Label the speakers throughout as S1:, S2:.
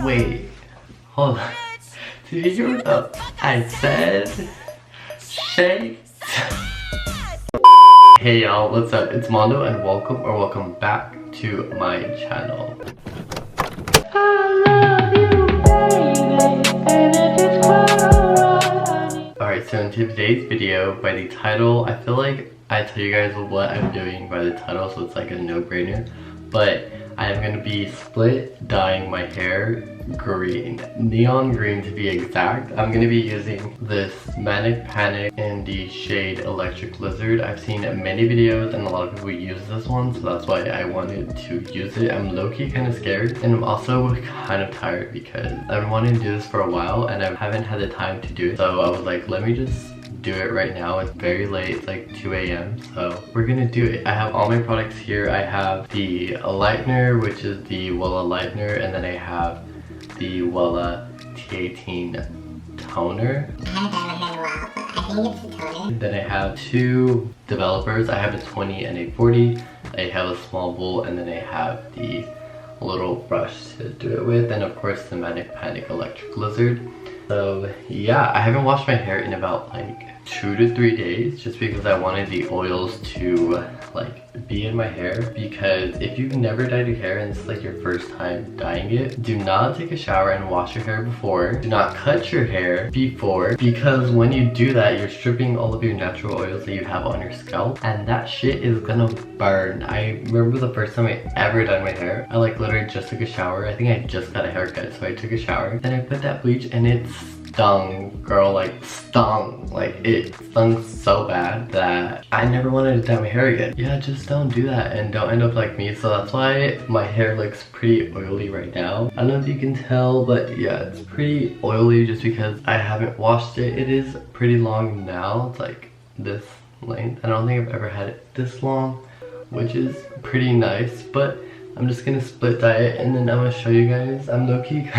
S1: Wait, hold on. Did you hear what I said? Shake. Hey y'all, what's up? It's Mando and welcome back to my channel. Alright, so in today's video, by the title, I feel like I tell you guys what I'm doing by the title, so it's like a no-brainer. But I am going to be split dyeing my hair green, neon green to be exact. I'm going to be using this Manic in the shade Electric Lizard. I've seen many videos and a lot of people use this one, so that's why I wanted to use it. I'm low-key kind of scared, and I'm also kind of tired because I've been wanting to do this for a while and I haven't had the time to do it. So I was like, let me just do it right now. It's very late, it's like 2 a.m. so we're gonna do it. I have all my products here. I have the lightener, which is the Wella lightener, and then I have the Wella T18 toner.
S2: I haven't done my hair in a while, but I think it's the toner.
S1: Then I have two developers. I have a 20 and a 40. I have a small bowl, and then I have the little brush to do it with, and of course the Manic Electric Lizard. So yeah, I haven't washed my hair in about like 2 to 3 days, just because I wanted the oils to like be in my hair. Because if you've never dyed your hair and this is like your first time dyeing it, do not take a shower and wash your hair before. Do not cut your hair before, because when you do that, you're stripping all of your natural oils that you have on your scalp, and that shit is gonna burn. I remember the first time I ever dyed my hair, I like literally just took a shower. I think I just got a haircut, so I took a shower. Then I put that bleach and it stung, girl, like stung. Like it stung so bad that I never wanted to dye my hair again. Yeah, just don't do that and don't end up like me. So that's why my hair looks pretty oily right now. I don't know if you can tell, but yeah, it's pretty oily just because I haven't washed it. It is pretty long now. It's like this length. I don't think I've ever had it this long, which is pretty nice. But I'm just gonna split dye it and then I'm gonna show you guys. I'm low-key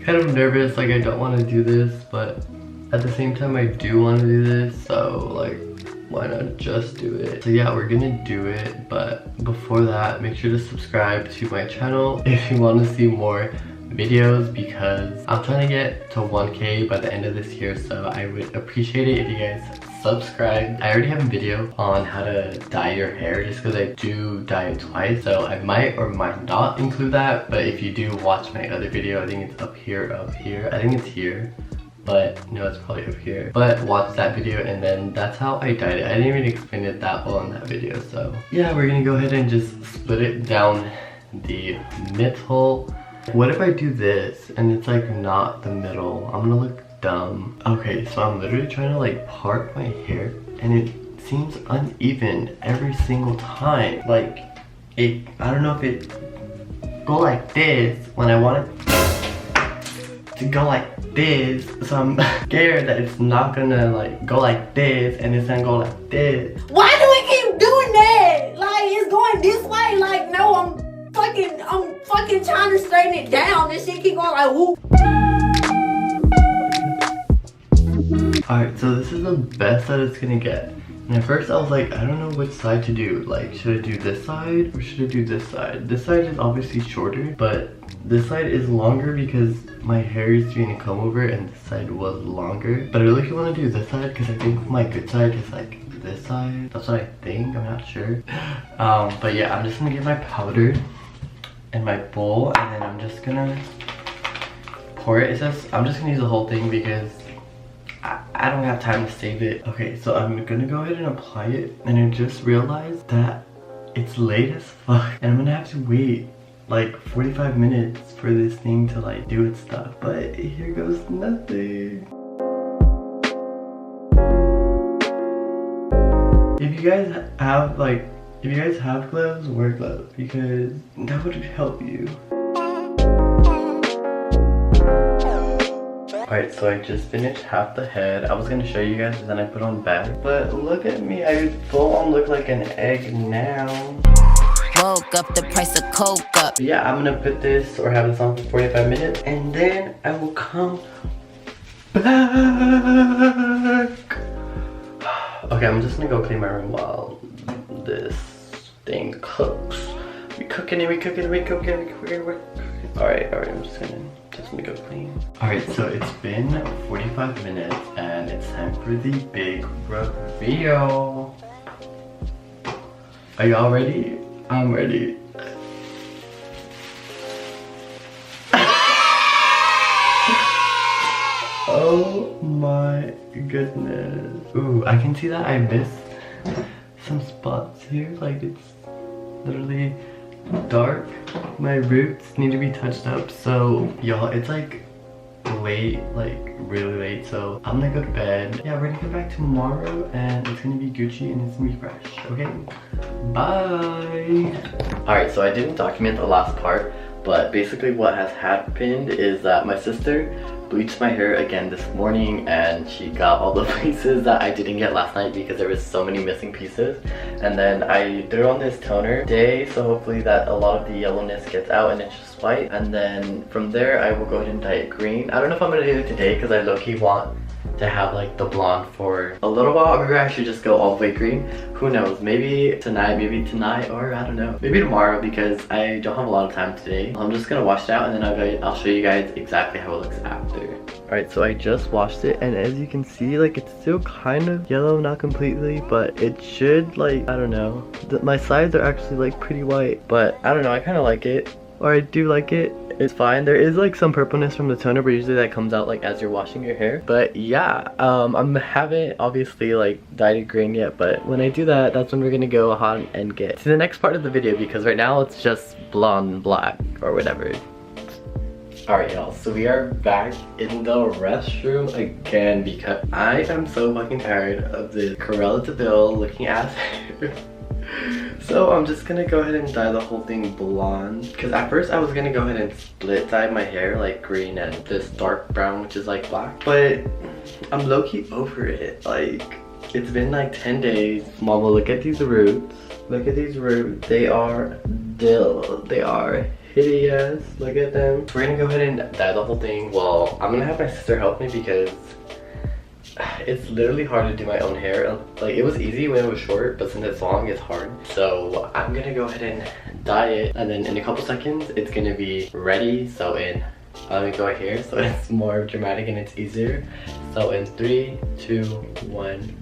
S1: kind of nervous, like I don't want to do this, but at the same time I do want to do this, so like why not just do it? So yeah, we're gonna do it, but before that, make sure to subscribe to my channel if you want to see more videos, because I'm trying to get to 1K by the end of this year, so I would appreciate it if you guys subscribe. I already have a video on how to dye your hair, just because I do dye it twice, so I might or might not include that. But if you do watch my other video, I think it's up here, I think it's here, but no, it's probably up here. But watch that video, and then that's how I dyed it. I didn't even explain it that well in that video. So yeah, we're gonna go ahead and just split it down the middle. What if I do this and it's like not the middle? I'm gonna look dumb. Okay, so I'm literally trying to like part my hair and it seems uneven every single time. Like I don't know if it go like this when I want it to go like this, so I'm scared that it's not gonna like go like this and it's gonna go like this.
S3: Why do we keep doing that? Like it's going this way. Like no, I'm fucking trying to straighten it down. This shit keep going like whoop.
S1: Alright, so this is the best that it's gonna get. And at first I was like, I don't know which side to do. Like, should I do this side or should I do this side? This side is obviously shorter, but this side is longer because my hair is doing a comb over and this side was longer. But I really want to do this side because I think my good side is like this side. That's what I think, I'm not sure. But yeah, I'm just gonna get my powder in my bowl and then I'm just gonna pour it. It says, I'm just gonna use the whole thing because I don't have time to save it. Okay, so I'm gonna go ahead and apply it, and I just realized that it's late as fuck and I'm gonna have to wait like 45 minutes for this thing to like do its stuff, but here goes nothing. If you guys have gloves, wear gloves because that would help you. Alright, so I just finished half the head. I was gonna show you guys, and then I put on back. But look at me, I full on look like an egg now.
S4: Woke up, the price of coke up.
S1: But yeah, I'm gonna put this or have this on for 45 minutes, and then I will come back. Okay, I'm just gonna go clean my room while this thing cooks. We cooking. Alright, I'm just gonna go clean. Alright, so it's been 45 minutes and it's time for the big reveal. Are y'all ready? I'm ready. Oh my goodness. Ooh, I can see that I missed some spots here. Like, it's literally dark. My roots need to be touched up. So y'all, it's like late, like really late, so I'm gonna go to bed. Yeah, we're gonna come back tomorrow and it's gonna be Gucci and it's gonna be fresh. Okay, bye. All right, so I didn't document the last part, but basically what has happened is that my sister bleached my hair again this morning and she got all the pieces that I didn't get last night because there was so many missing pieces. And then I threw on this toner today, so hopefully that a lot of the yellowness gets out and it's just white. And then from there I will go ahead and dye it green. I don't know if I'm gonna do it today because I low-key want to have like the blonde for a little while. Maybe I should just go all the way green. Who knows, maybe tonight, or I don't know, maybe tomorrow because I don't have a lot of time today. I'm just gonna wash it out and then I'll show you guys exactly how it looks after. Alright, so I just washed it and as you can see, like it's still kind of yellow, not completely, but it should, like, I don't know. My sides are actually like pretty white, but I don't know, I kind of like it. Or I do like it. It's fine. There is like some purpleness from the toner, but usually that comes out like as you're washing your hair. But yeah, I haven't obviously like dyed it green yet, but when I do that, that's when we're gonna go on and get to the next part of the video because right now it's just blonde and black or whatever. Alright y'all, so we are back in the restroom again because I am so fucking tired of this Cruella de Vil looking ass hair. So I'm just gonna go ahead and dye the whole thing blonde because at first I was gonna go ahead and split dye my hair like green and this dark brown which is like black, but I'm low-key over it. Like, it's been like 10 days. Mama, look at these roots. Look at these roots. They are hideous. Look at them. We're gonna go ahead and dye the whole thing. Well, I'm gonna have my sister help me because it's literally hard to do my own hair. Like, it was easy when it was short, but since it's long, it's hard. So I'm gonna go ahead and dye it, and then in a couple seconds, it's gonna be ready. So let me go right here so it's more dramatic and it's easier. So in 3, 2, 1.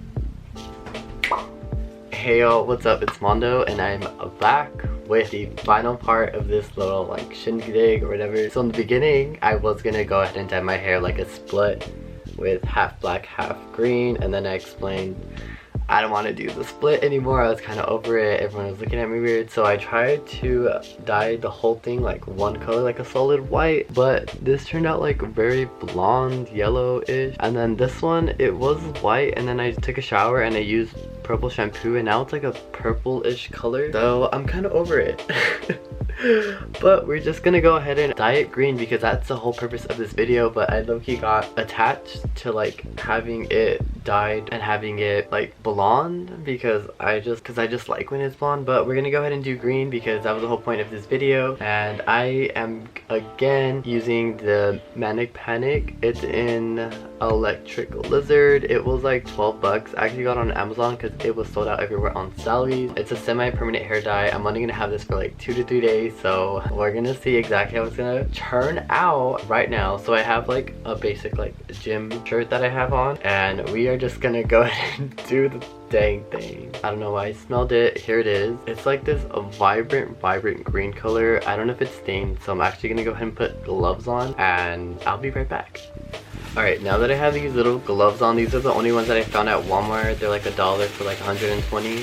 S1: Hey y'all, what's up? It's Mando, and I'm back with the final part of this little like shindig or whatever. So in the beginning, I was gonna go ahead and dye my hair like a split with half black, half green, and then I explained I don't want to do the split anymore. I was kind of over it. Everyone was looking at me weird, so I tried to dye the whole thing like one color, like a solid white, but this turned out like very blonde yellow-ish. And then this one, it was white, and then I took a shower and I used purple shampoo and now it's like a purple-ish color, so I'm kind of over it. But we're just gonna go ahead and dye it green because that's the whole purpose of this video. But I low-key got attached to like having it dyed and having it like blonde because I just like when it's blonde. But we're gonna go ahead and do green because that was the whole point of this video. And I am again using the Manic. It's in Electric Lizard. It was like 12 bucks. I actually got it on Amazon because it was sold out everywhere on Sally's. It's a semi-permanent hair dye. I'm only gonna have this for like 2 to 3 days, so we're gonna see exactly how it's gonna turn out right now. So I have like a basic like gym shirt that I have on, and we are just gonna go ahead and do the dang thing. I don't know why I smelled it. Here it is. It's like this vibrant green color. I don't know if it's stained, so I'm actually gonna go ahead and put gloves on and I'll be right back. Alright, now that I have these little gloves on, these are the only ones that I found at Walmart. They're like $1 for like 120.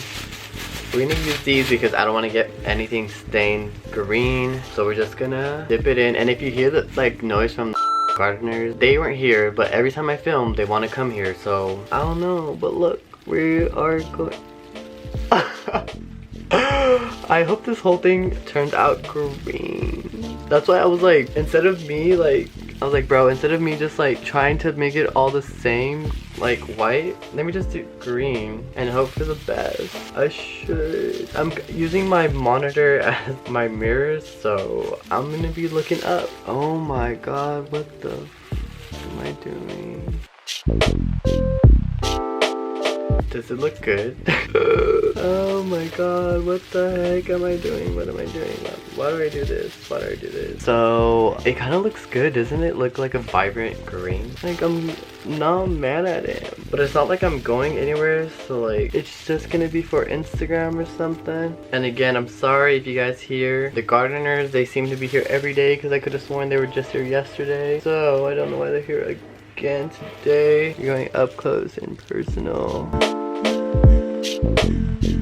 S1: We're gonna use these because I don't want to get anything stained green. So we're just gonna dip it in. And if you hear the like noise from the gardeners, they weren't here, but every time I film, they want to come here. So I don't know, but look, we are going. I hope this whole thing turns out green. That's why I was like, instead of me like, I was like, bro, instead of me just like trying to make it all the same, like white, let me just do green and hope for the best. I'm using my monitor as my mirror, so I'm gonna be looking up. Oh my god, what the am I doing? Does it look good? Oh my god, what the heck am I doing? What am I doing? Why do I do this? Why do I do this? So it kind of looks good, doesn't it? Look like a vibrant green. Like, I'm not mad at it, but it's not like I'm going anywhere, so like it's just gonna be for Instagram or something. And again, I'm sorry if you guys hear the gardeners. They seem to be here every day because I could have sworn they were just here yesterday, so I don't know why they're here again today. You're going up close and personal.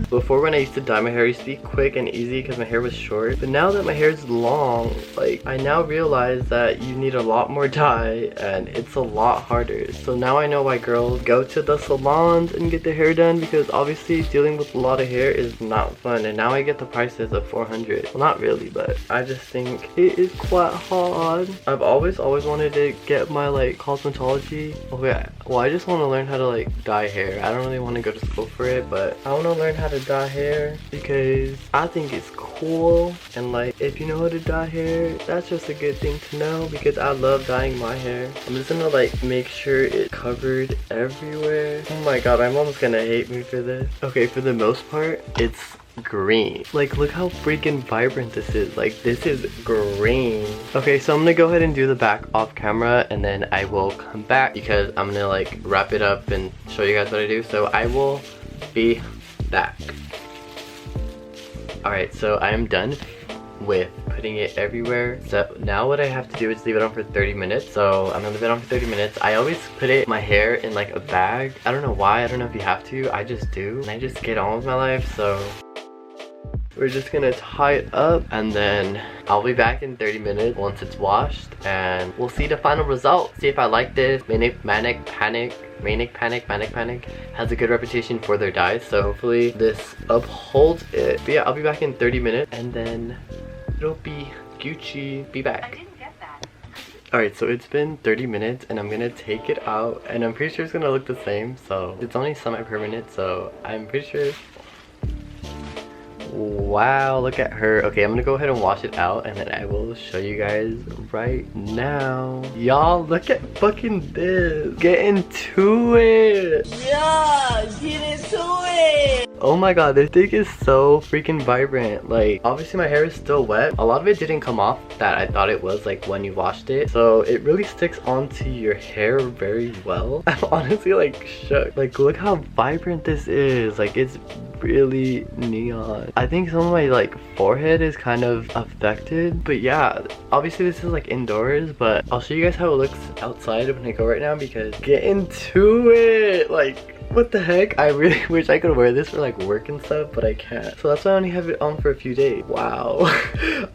S1: Before, when I used to dye my hair, it used to be quick and easy because my hair was short. But now that my hair is long, like, I now realize that you need a lot more dye and it's a lot harder. So now I know why girls go to the salons and get their hair done, because obviously dealing with a lot of hair is not fun. And now I get the prices of 400. Well, not really, but I just think it is quite hard. I've always wanted to get my like cosmetology. Okay, well, I just want to learn how to like dye hair. I don't really want to go to school for it, but I want to learn how to dye hair because I think it's cool. And like, if you know how to dye hair, that's just a good thing to know, because I love dyeing my hair. I'm just gonna like make sure it's covered everywhere. Oh my god, my mom's gonna hate me for this. Okay, for the most part, it's green. Like, look how freaking vibrant this is. Like, this is green. Okay, so I'm gonna go ahead and do the back off camera, and then I will come back because I'm gonna like wrap it up and show you guys what I do. So I will be back. Alright, so I am done with putting it everywhere. So now what I have to do is leave it on for 30 minutes. So I'm gonna leave it on for 30 minutes. I always put my hair in like a bag. I don't know why. I don't know if you have to. I just do. And I just get on with my life. So we're just gonna tie it up, and then I'll be back in 30 minutes once it's washed, and we'll see the final result. See if I like this. Manic Panic has a good reputation for their dyes, so hopefully this upholds it. But yeah, I'll be back in 30 minutes, and then it'll be Gucci. Be back.
S5: I didn't get that.
S1: Alright, so it's been 30 minutes, and I'm gonna take it out, and I'm pretty sure it's gonna look the same. So it's only semi-permanent, so I'm pretty sure. Wow, look at her. Okay, I'm gonna go ahead and wash it out, and then I will show you guys right now. Y'all, look at fucking this. Get into it.
S3: Yeah, get into it.
S1: Oh my god, this thing is so freaking vibrant. Like, obviously my hair is still wet. A lot of it didn't come off that I thought it was like when you washed it. So it really sticks onto your hair very well. I'm honestly like shook. Like, look how vibrant this is. Like, it's really neon. I think some of my like forehead is kind of affected, but yeah, obviously this is like indoors, but I'll show you guys how it looks outside when I go right now, because get into it. Like, what the heck? I really wish I could wear this for like work and stuff, but I can't. So that's why I only have it on for a few days. Wow.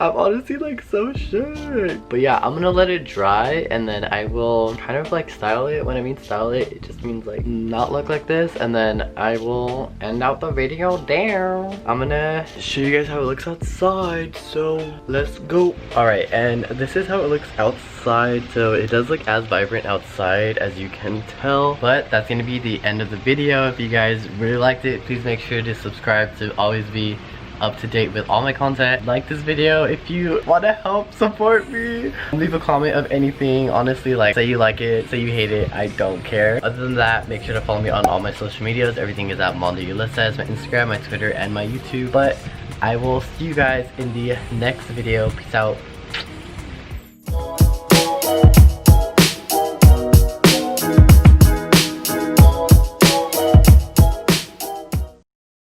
S1: I'm honestly like so shook. But yeah, I'm gonna let it dry, and then I will kind of like style it. When I mean style it, it just means like not look like this, and then I will end out the video there. I'm gonna show you guys how it looks outside, so let's go. Alright, and this is how it looks outside. So it does look as vibrant outside as you can tell, but that's gonna be the end of the video. If you guys really liked it, please make sure to subscribe to always be up to date with all my content. Like this video if you want to help support me. Leave a comment of anything, honestly, like say you like it, say you hate it, I don't care. Other than that, make sure to follow me on all my social medias. Everything is at mandoulysses, my Instagram, my Twitter, and my YouTube. But I will see you guys in the next video. Peace out.